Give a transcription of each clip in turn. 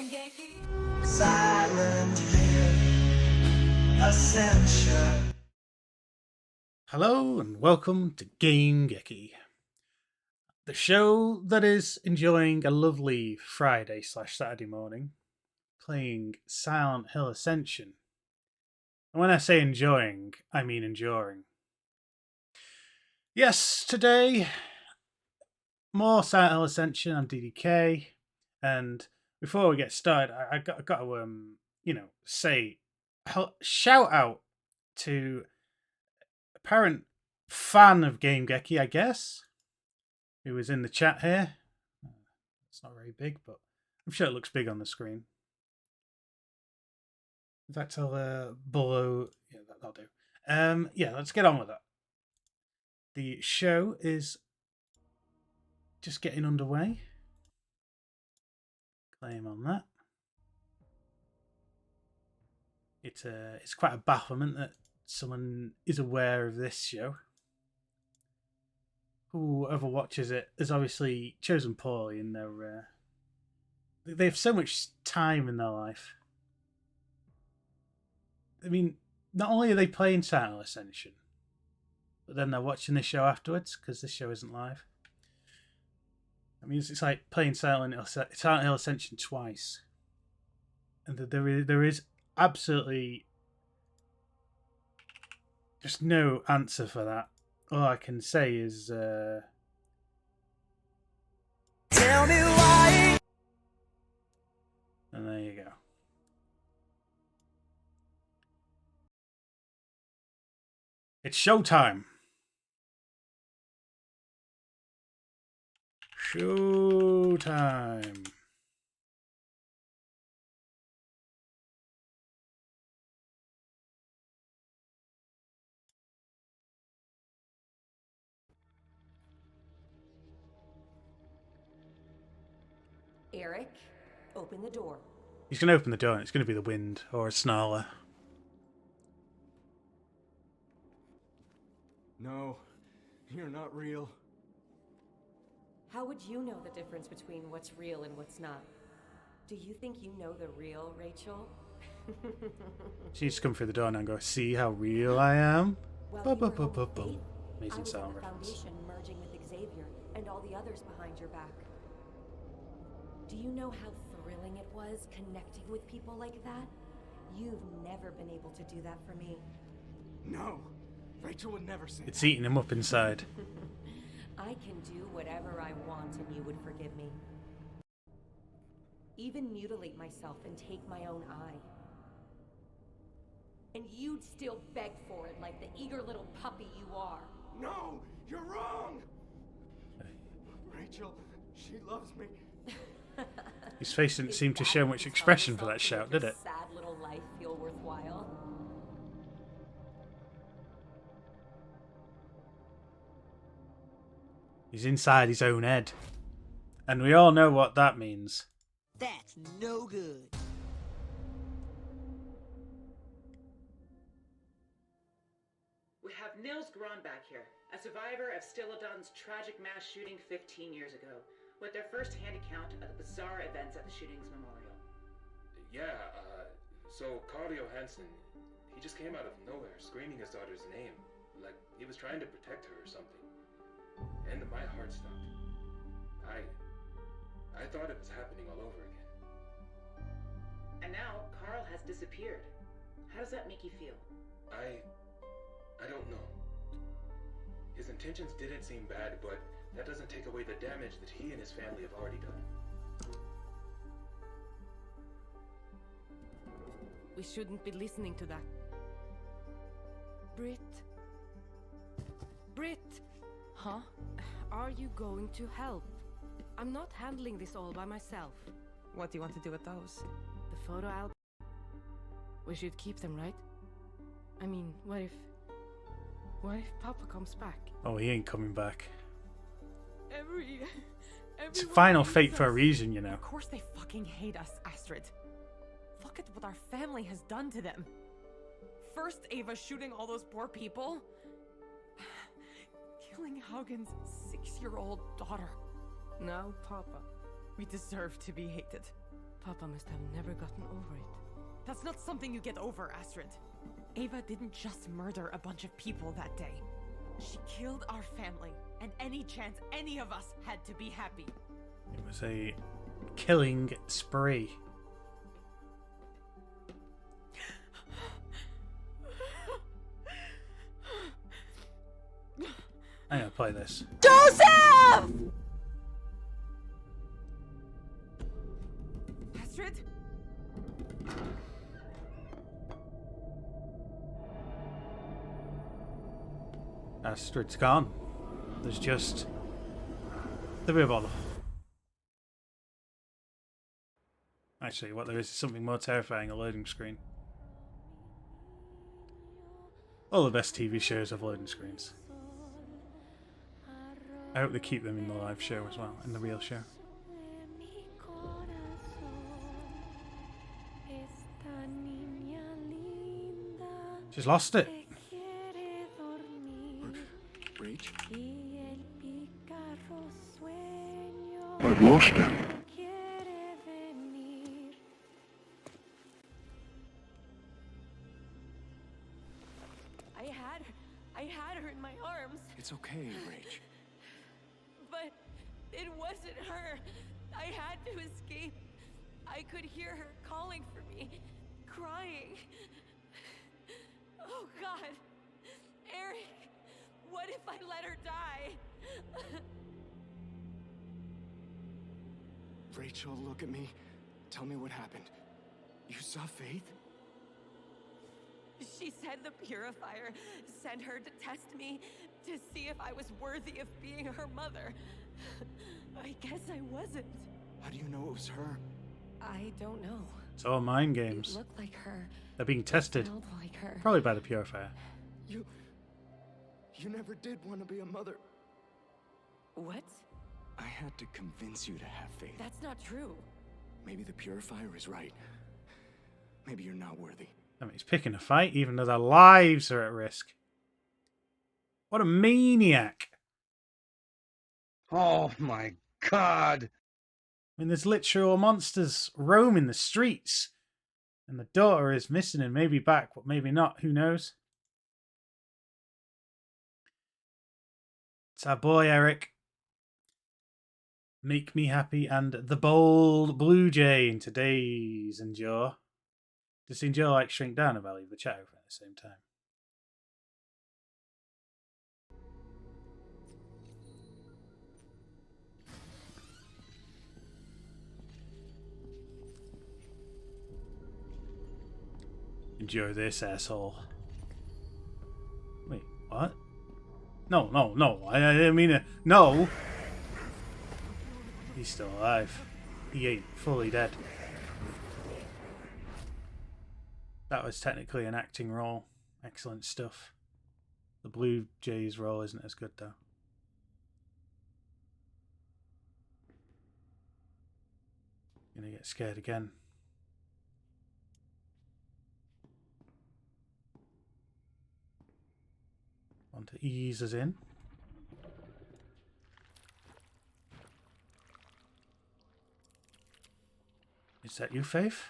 Game-Geki. Silent Hill, Ascension. Hello and welcome to Game-Geki, the show that is enjoying a lovely Friday/Saturday morning, playing Silent Hill Ascension. And when I say enjoying, I mean enduring. Yes, today, more Silent Hill Ascension. I'm DDK, and before we get started, I got to say shout out to apparent fan of Game-Geki, I guess, who was in the chat here. It's not very big, but I'm sure it looks big on the screen. In fact, I'll below. Yeah, that'll do. Yeah, let's get on with it. The show is just getting underway. Claim on that. It's quite a bafflement that someone is aware of this show. Whoever watches it has obviously chosen poorly in their. They have so much time in their life. I mean, not only are they playing Silent Hill Ascension, but then they're watching this show afterwards because this show isn't live. I mean, it's like playing Silent Hill Ascension twice, and there is absolutely just no answer for that. All I can say is, Tell me why. and there you go. It's showtime. Showtime. Eric, open the door. He's going to open the door and it's going to be the wind or a snarler. No, you're not real. How would you know the difference between what's real and what's not? Do you think you know the real Rachel? She needs to come through the door now and go, see how real I am? Well, Ba, you ba, were ba, home ba, with ba. Faith. I Amazing was sound at the reference. Foundation merging with Xavier and all the others behind your back. Do you know how thrilling it was connecting with people like that? You've never been able to do that for me. No, Rachel would never say It's that. eating him up inside. I can do whatever I want and you would forgive me. Even mutilate myself and take my own eye. And you'd still beg for it like the eager little puppy you are. No, you're wrong! Rachel, she loves me. His face didn't Is seem to that show what much you tell expression for yourself that to make shout, your did it? sad little life feel worthwhile? He's inside his own head. And we all know what that means. That's no good. We have Nils Gron back here, a survivor of Stilodon's tragic mass shooting 15 years ago, with their first-hand account of the bizarre events at the shooting's memorial. Yeah, so Carl Johansson, he just came out of nowhere screaming his daughter's name, like he was trying to protect her or something. And my heart stopped. I thought it was happening all over again. And now, Carl has disappeared. How does that make you feel? I don't know. His intentions didn't seem bad, but that doesn't take away the damage that he and his family have already done. We shouldn't be listening to that. Britt? Huh? Are you going to help? I'm not handling this all by myself. What do you want to do with those? The photo album. We should keep them, right? I mean, what if Papa comes back? Oh, he ain't coming back. It's Everyone final hates fate for a us. reason, you know. Of course they fucking hate us, Astrid. Look at what our family has done to them. First Ava shooting all those poor people. Killing Haugen's 6-year-old daughter. Now, Papa. We deserve to be hated. Papa must have never gotten over it. That's not something you get over, Astrid. Ava didn't just murder a bunch of people that day. She killed our family, and any chance any of us had to be happy. It was a killing spree. I'm gonna play this. Joseph! Astrid? Astrid's gone. There's just the beer bottle. Actually, what there is something more terrifying, a loading screen. All the best TV shows have loading screens. I hope they keep them in the live show as well, in the real show. She's lost it. Rach? I've lost it. I had her in my arms, It's okay, Rach. but it wasn't her. I had to escape. I could hear her calling for me, crying. Oh God, Eric, what if I let her die? Rachel, look at me. Tell me what happened. You saw Faith? She said the purifier sent her to test me to see if I was worthy of being her mother. I guess I wasn't. How do you know it was her? I don't know. It's all mind It games. looked like her. They're being tested. Smelled like her. Probably by the purifier. You never did want to be a mother. What? I had to convince you to have faith. That's not true. Maybe the purifier is right. Maybe you're not worthy. I mean, he's picking a fight even though their lives are at risk. What a maniac. Oh my god. I mean, there's literal monsters roaming the streets. And the daughter is missing and maybe back, but maybe not. Who knows? It's our boy, Eric. Make me happy and the bold blue jay in today's Endure. Does Endure like shrink down if I leave the chat open at the same time? Enjoy this, asshole. Wait, what? No. I didn't mean to. No! He's still alive. He ain't fully dead. That was technically an acting role. Excellent stuff. The Blue Jays role isn't as good, though. Gonna get scared again. Want to ease us in. Is that you, Faith?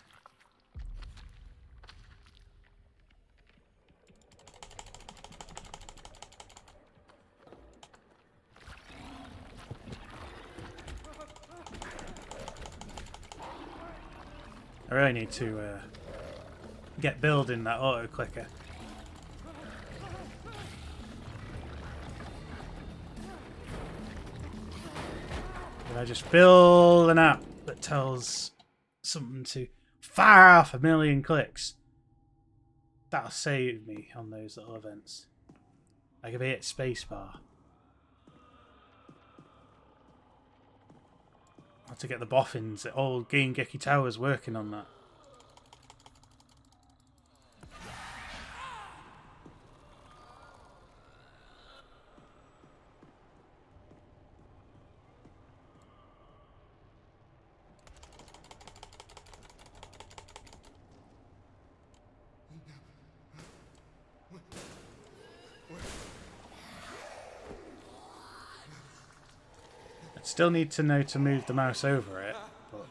I really need to get building that auto clicker. I just build an app that tells something to fire off 1 million clicks. That'll save me on those little events. Like if I hit spacebar. I have to get the boffins at old Game-Geki Towers working on that. Still need to know to move the mouse over it, but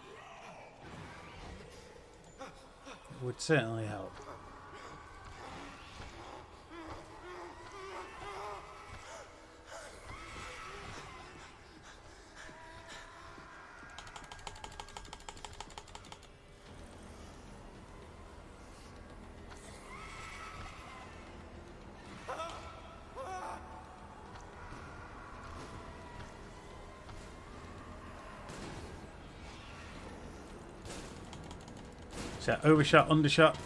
would certainly help. So overshot, undershot.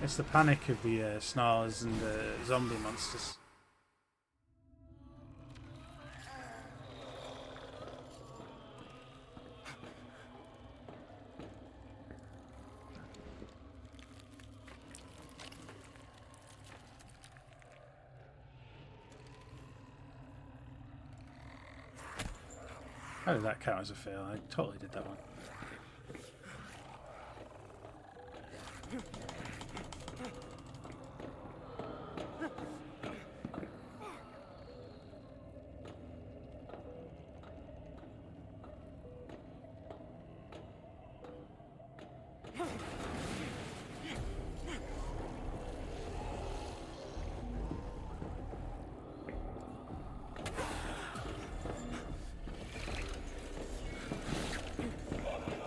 It's the panic of the snarls and the zombie monsters. How did that count as a fail? I totally did that one.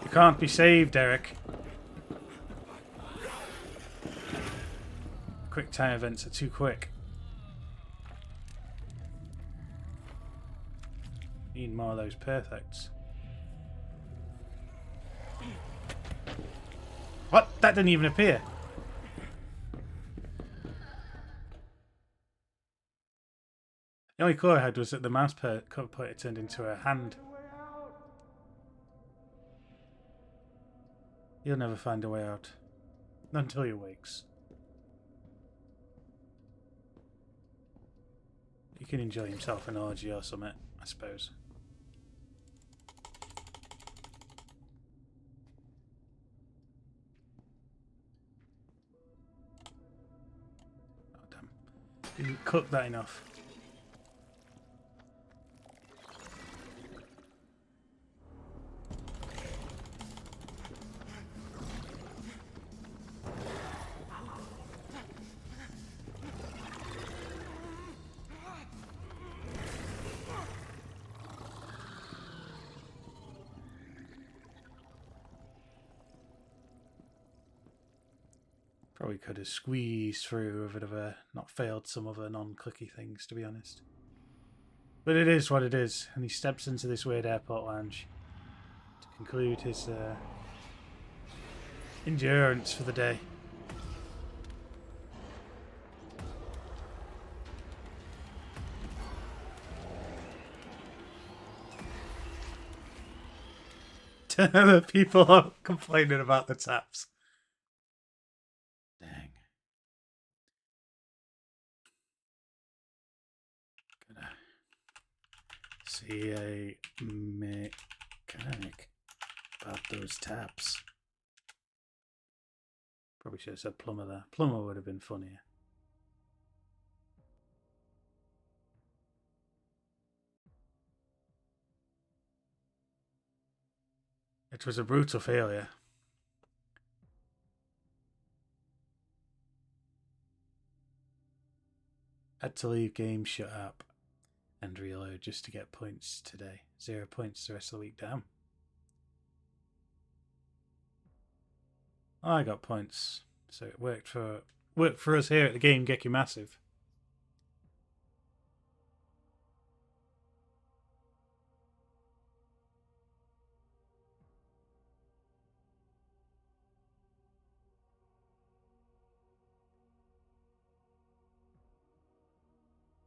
You can't be saved, Eric. Quick time events are too quick. Need more of those perfects. What? That didn't even appear. The only clue I had was that the mouse pointer turned into a hand. He'll never find a way out. Not until he wakes. He can enjoy himself an orgy or something, I suppose. Oh, damn. Didn't cook that enough. Probably could have squeezed through if it had not failed some other non-clicky things, to be honest. But it is what it is, and he steps into this weird airport lounge to conclude his endurance for the day. The people are complaining about the taps. Dang. Gonna see a mechanic about those taps. Probably should have said plumber there. Plumber would have been funnier. It was a brutal failure. Had to leave game shut up and reload just to get points today. 0 points the rest of the week. Damn. I got points, so it worked for us here at the Game-Geki Massive.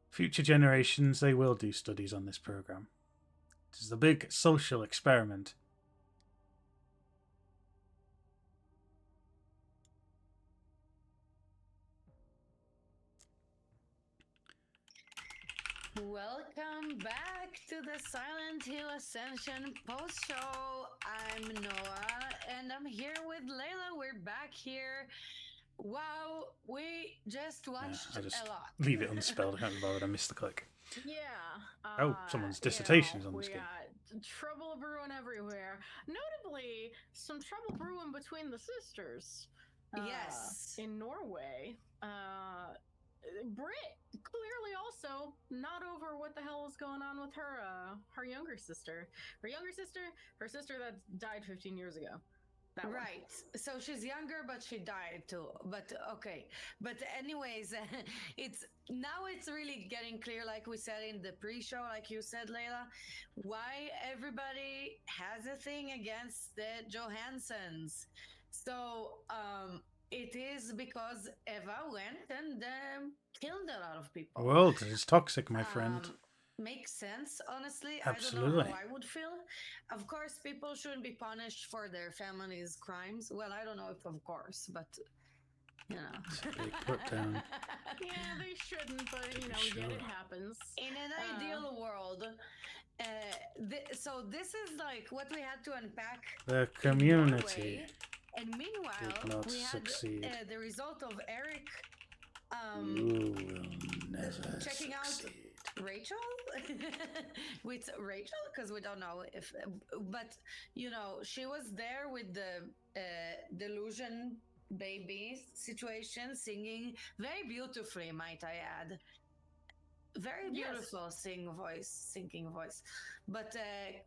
Future generations, they will do studies on this program. It is the big social experiment. Welcome back to the Silent Hill Ascension post show. I'm Noah and I'm here with Layla. We're back here. Wow, we just watched I just a lot. leave it unspelled. I can't be bothered. I missed the click. Yeah. Oh, someone's dissertation's on the we screen. got trouble brewing everywhere. Notably, some trouble brewing between the sisters. Yes. in Norway. Brit clearly also not over what the hell is going on with her younger sister. Her sister that died 15 years ago. That one. Right. So she's younger, but she died too. But okay. But anyways, it's really getting clear, like we said in the pre-show, like you said, Layla, why everybody has a thing against the Johansons. So it is because Eva went and killed a lot of people. The world is toxic, my friend. Makes sense, honestly. Absolutely. I don't know how I would feel. Of course, people shouldn't be punished for their family's crimes. Well, I don't know if of course, but you know. They put down. Yeah, they shouldn't, but you know, Sure. yet it happens. In an ideal world, so this is like what we had to unpack. The in community Norway. And meanwhile, did not we had succeed. the result of Eric You will never checking out succeed. Rachel with Rachel, because we don't know if, but you know, she was there with the delusion baby situation, singing very beautifully, might I add. Very beautiful singing voice, but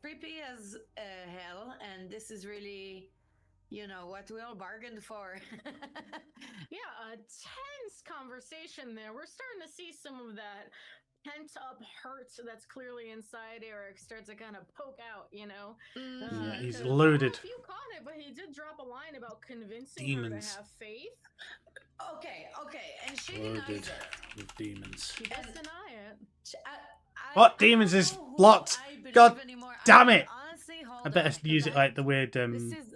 creepy as hell. And this is really, you know, what we all bargained for. Yeah, a tense conversation there. We're starting to see some of that pent up hurt that's clearly inside Eric start to kind of poke out, you know? Yeah, he's 'cause loaded. I don't know if you caught it, but he did drop a line about convincing her Demons. to have faith. Okay, and she denies Loaded it. with demons. She does deny it. What? Demons is don't know who blocked. I believe God anymore. damn it. Honestly, hold I better on, use 'cause it like the weird this is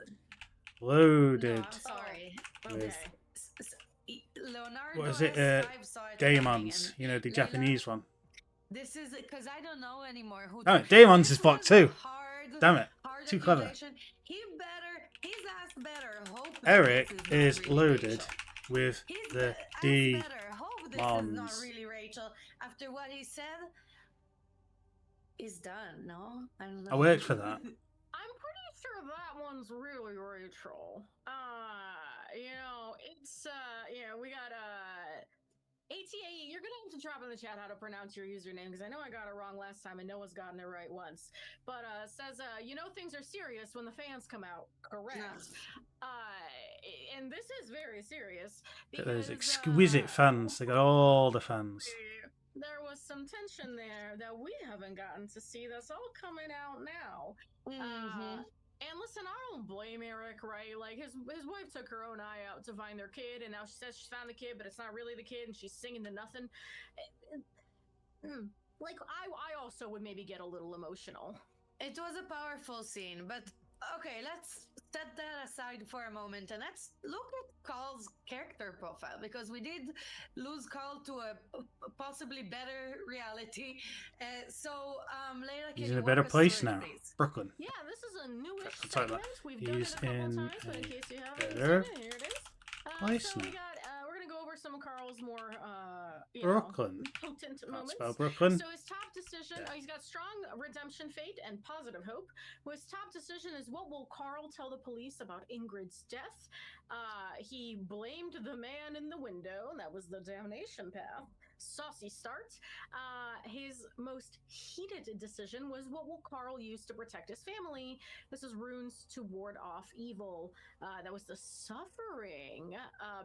loaded. No, I'm sorry. Okay. Leonardo What is it? S5 saw it Daemons. coming, and You know, the Layla, Japanese one. This is because I don't know anymore who. Oh, Daemons this is fucked was a too. hard- Damn it. hard Too clever. accusation. His ass better hope that Eric this is not really loaded Rachel. with His the ass better hope this is not demons. really Rachel. After what he said, is done. No, I don't know. I worked for that. I'm pretty sure that one's really Rachel. You know, it's we got ATA. You're gonna have to drop in the chat how to pronounce your username because I know I got it wrong last time and no one's gotten it right once. But says you know things are serious when the fans come out. Correct. And this is very serious. Look at those because, exquisite fans. They got all the fans. there was some tension there that we haven't gotten to see. That's all coming out now. And listen, I don't blame Eric, right? Like his wife took her own eye out to find their kid, and now she says she's found the kid, but it's not really the kid, and she's singing to nothing. Like I also would maybe get a little emotional. It was a powerful scene, but okay, let's set that aside for a moment and let's look at Carl's character profile because we did lose Carl to a possibly better reality. Layla, can He's you in a walk better us place through it, now. please? Brooklyn. Yeah, this is a newish I'll tell you segment. that. We've done He's it a couple in times, but in a case you haven't better seen it, here it is. place So we now. got we're gonna go over some of Carl's more Brooklyn. potent Can't moments. spell Brooklyn. So his top decision, he's got strong redemption fate and positive hope. His top decision is what will Carl tell the police about Ingrid's death? He blamed the man in the window, and that was the damnation path. Saucy start. His most heated decision was what will Carl use to protect his family? This is runes to ward off evil. That was the suffering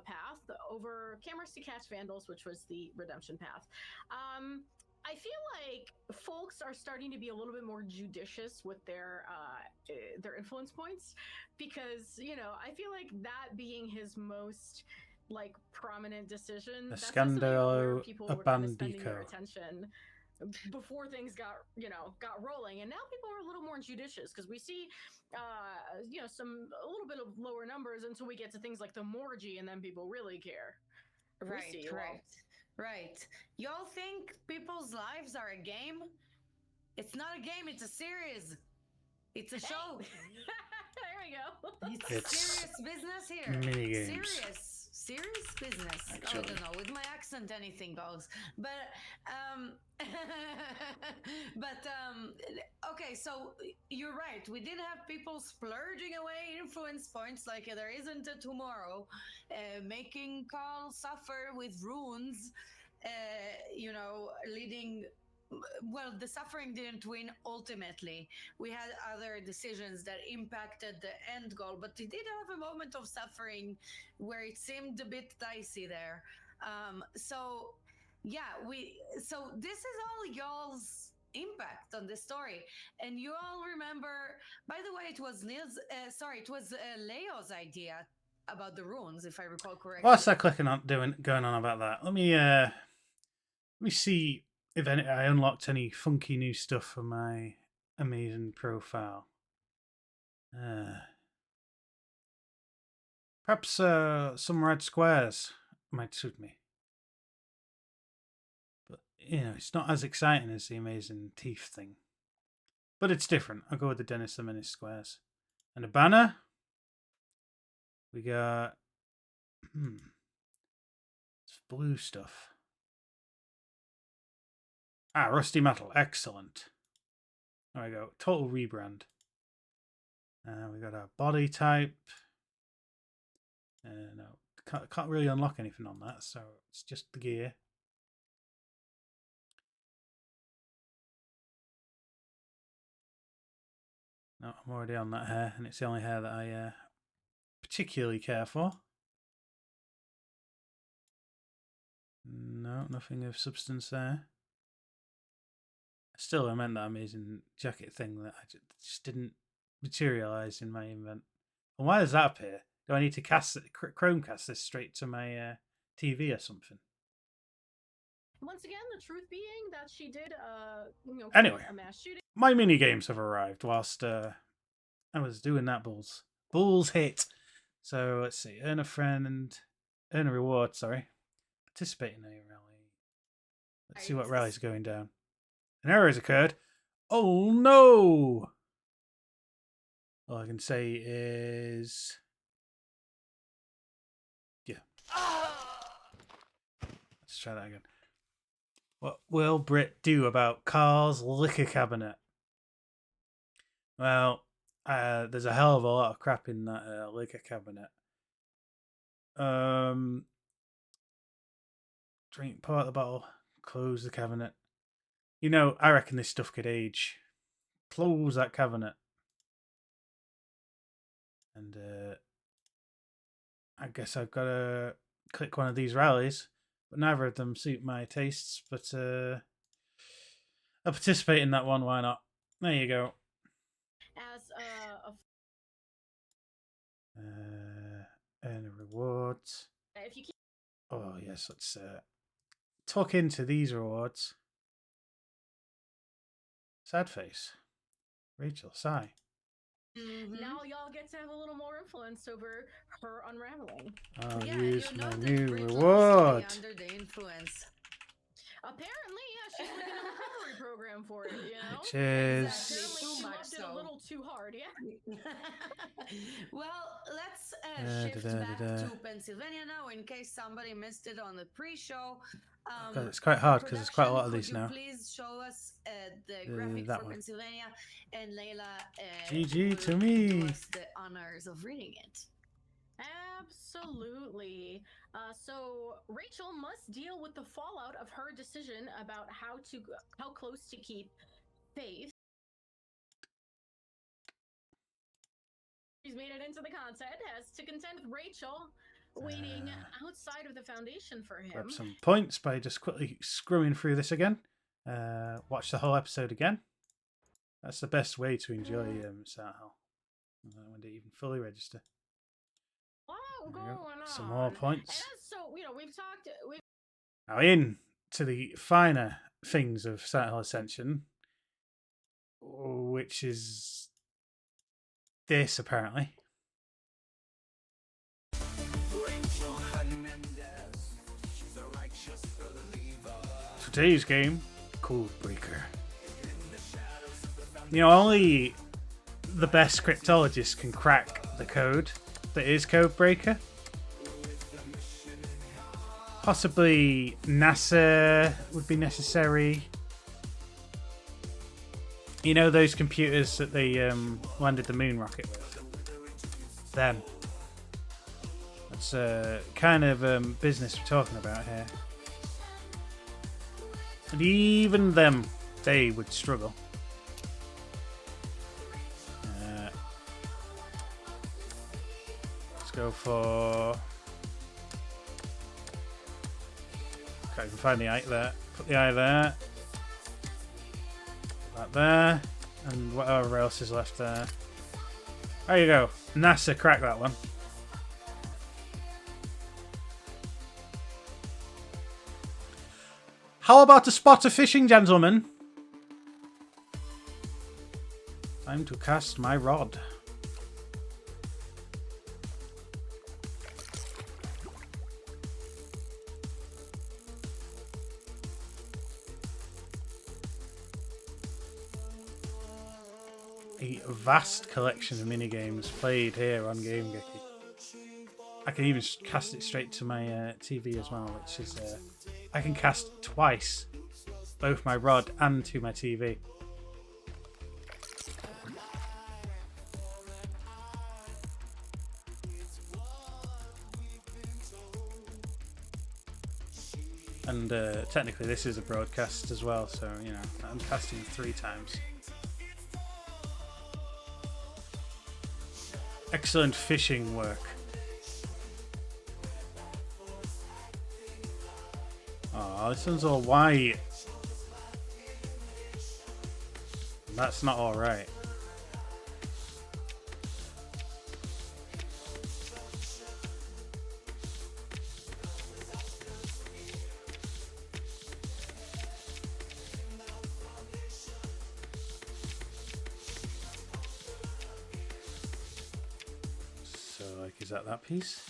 path over cameras to catch vandals, which was the redemption path. I feel like folks are starting to be a little bit more judicious with their influence points because, you know, I feel like that being his most like prominent decision, that's Scandalo people were kind of spending their Abandico. attention before things got rolling, and now people are a little more judicious because we see a little bit of lower numbers until we get to things like the Morgy, and then people really care. We'll see you all. Right. Y'all think people's lives are a game? It's not a game, it's a series. It's a show. There we go. It's It's serious business here. mini games. serious business. Actually. I don't know, with my accent anything goes. But okay, so you're right. We did have people splurging away influence points like there isn't a tomorrow, making Carl suffer with runes, leading. Well, the suffering didn't win ultimately. We had other decisions that impacted the end goal, but we did have a moment of suffering where it seemed a bit dicey there. So this is all y'all's impact on the story. And you all remember, by the way, it was Leo's idea about the runes, if I recall correctly. What's that going on about that? Let me see if I unlocked any funky new stuff for my amazing profile. Perhaps some red squares might suit me. But, it's not as exciting as the amazing teeth thing. But it's different. I'll go with the Dennis the Menace squares. And a banner. We got... it's blue stuff. Rusty metal. Excellent. There we go. Total rebrand. We got our body type. No, can't really unlock anything on that, so it's just the gear. No, I'm already on that hair, and it's the only hair that I particularly care for. No, nothing of substance there. Still, I meant that amazing jacket thing that I just didn't materialize in my invent. And why does that appear? Do I need to Chromecast this straight to my TV or something? Once again, the truth being that she did, anyway, a mass shooting. My mini games have arrived whilst I was doing that Bulls hit. So let's see, earn a reward. Sorry, participate in a rally. Let's see what rally's going down. An error has occurred. Oh no! All I can say is, yeah. Let's try that again. What will Brit do about Carl's liquor cabinet? Well, there's a hell of a lot of crap in that liquor cabinet. Drink part of the bottle. Close the cabinet. I reckon this stuff could age. Close that cabinet. And I guess I've got to click one of these rallies. But neither of them suit my tastes. But I'll participate in that one. Why not? There you go. As Earn a reward. if you keep... Oh yes, let's tuck into these rewards. Sad face. Rachel, sigh. Now y'all get to have a little more influence over her unraveling. I'll use my new reward. Under the influence. Apparently, yeah, she's looking at a recovery program for it, Which is... Apparently she loved it a little too hard, yeah. Well, let's shift back to Pennsylvania now in case somebody missed it on the pre-show. It's quite hard because there's quite a lot of these now. Please show us the graphic for Pennsylvania, and Layla GG to me. do us the honors of reading it. Absolutely. So Rachel must deal with the fallout of her decision about how close to keep Faith. She's made it into the content, has to contend with Rachel waiting outside of the Foundation for him. Grab some points by just quickly screwing through this again. Watch the whole episode again. That's the best way to enjoy Sahel. When they even fully register. Wow, going on. Some more points. And so, we've talked... Now in to the finer things of Silent Hill Ascension, which is this apparently. Today's game, Codebreaker. Only the best cryptologists can crack the code that is Codebreaker. Possibly NASA would be necessary. You know those computers that they landed the moon rocket with? Them. That's kind of business we're talking about here. And even them, they would struggle. Let's go for... Okay, I can find the eye there. Put the eye there. That there. And whatever else is left there. There you go. NASA cracked that one. How about a spot of fishing, gentlemen? Time to cast my rod. A vast collection of minigames played here on Game-Geki. I can even cast it straight to my TV as well, which is... I can cast twice, both my rod and to my TV. And technically this is a broadcast as well, so, you know, I'm casting 3 times. Excellent fishing work. Oh, this one's all white. That's not alright. So, like, is that piece?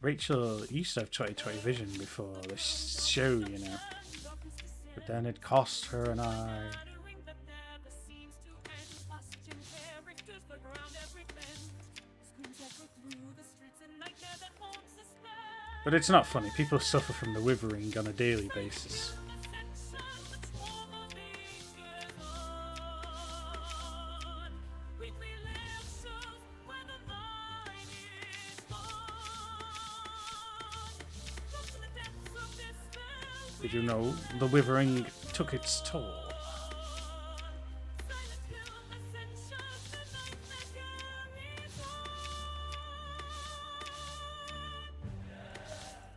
Rachel used to have 20/20 vision before the show, you know. But then it cost her an eye. But it's not funny. People suffer from the withering on a daily basis. Did you know the withering took its toll?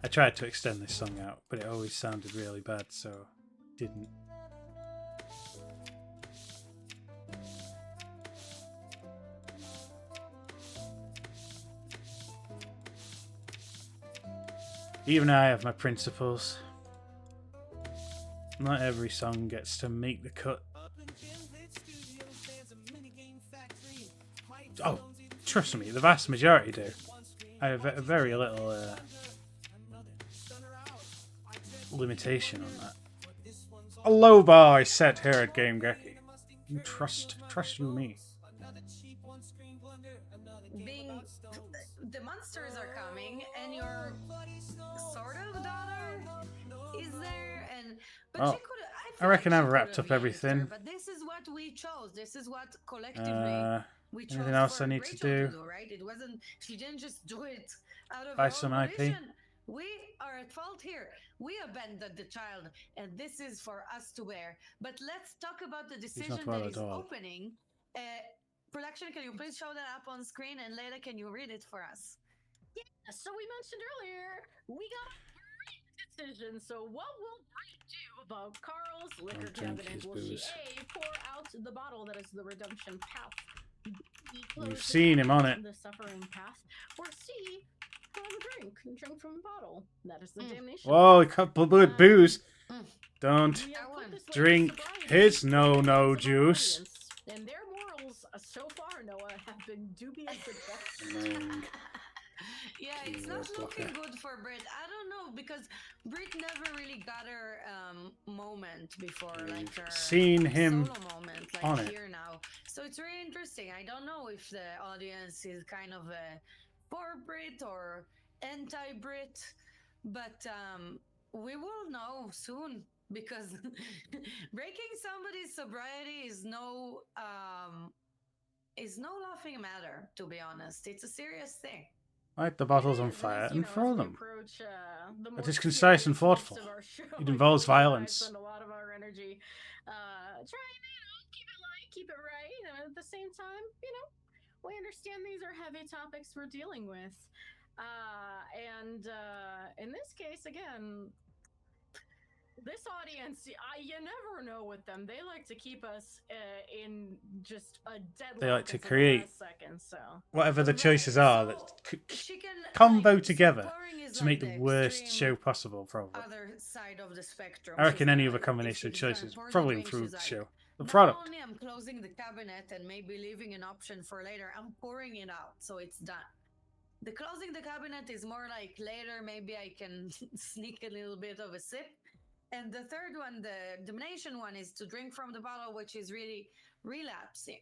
I tried to extend this song out, but it always sounded really bad, so didn't. Even I have my principles. Not every song gets to make the cut. Oh, trust me, the vast majority do. I have very little limitation on that. A low bar I set here at Game-Geki. You trust you me. The monsters are coming, and your sort of daughter is there, and but I reckon I've wrapped up everything. Her, but this is what we chose. This is what collectively we chose. Anything else I need Rachel to do? Right? It wasn't. She didn't just do it out of Buy her some own IP. volition. We are at fault here. We abandoned the child, and this is for us to bear. But let's talk about the decision that is opening. Production, can you please show that up on screen? And Layla, can you read it for us? Yeah, so we mentioned earlier, we got a great decision. So what will Bree do about Carl's liquor cabinet? Will she A, pour out the bottle that is the redemption path? B, You've seen him on it. The suffering path. Or C, pour a drink from a bottle. That is the damnation. Whoa, a couple of booze. Don't drink his no juice. And their morals so far, Noah, have been dubious at best. Yeah, it's not looking good for Brit. I don't know, because Brit never really got her moment before, like her seen him solo moment, like on it. here now. So it's really interesting. I don't know if the audience is kind of for Brit or anti-Brit, but we will know soon, because breaking somebody's sobriety is no laughing matter, to be honest. It's a serious thing. Light the bottles on fire and throw them. It is concise and thoughtful. It involves violence. Spend a lot of our energy trying to, keep it light, keep it right, and at the same time, we understand these are heavy topics we're dealing with. And in this case, again, this audience, you never know with them. They like to keep us in just a deadlock. They like to create second, so whatever the choices are that combo together to make the worst show possible, probably. Other side of the spectrum. I reckon any other Like, combination of choices probably improve the show. The not product. only I'm closing the cabinet and maybe leaving an option for later, I'm pouring it out, so it's done. The closing the cabinet is more like later, maybe I can sneak a little bit of a sip. And the third one, the domination one, is to drink from the bottle, which is really relapsing.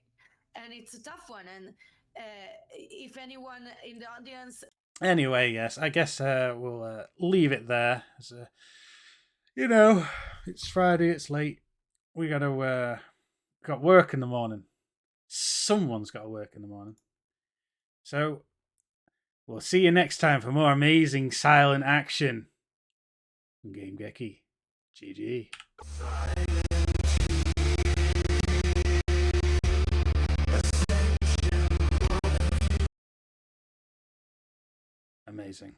And it's a tough one. And if anyone in the audience... Anyway, yes, I guess we'll leave it there. As, it's Friday, it's late. We got work in the morning. Someone's got to work in the morning. So, we'll see you next time for more amazing silent action. Game-Geki. GG. Amazing.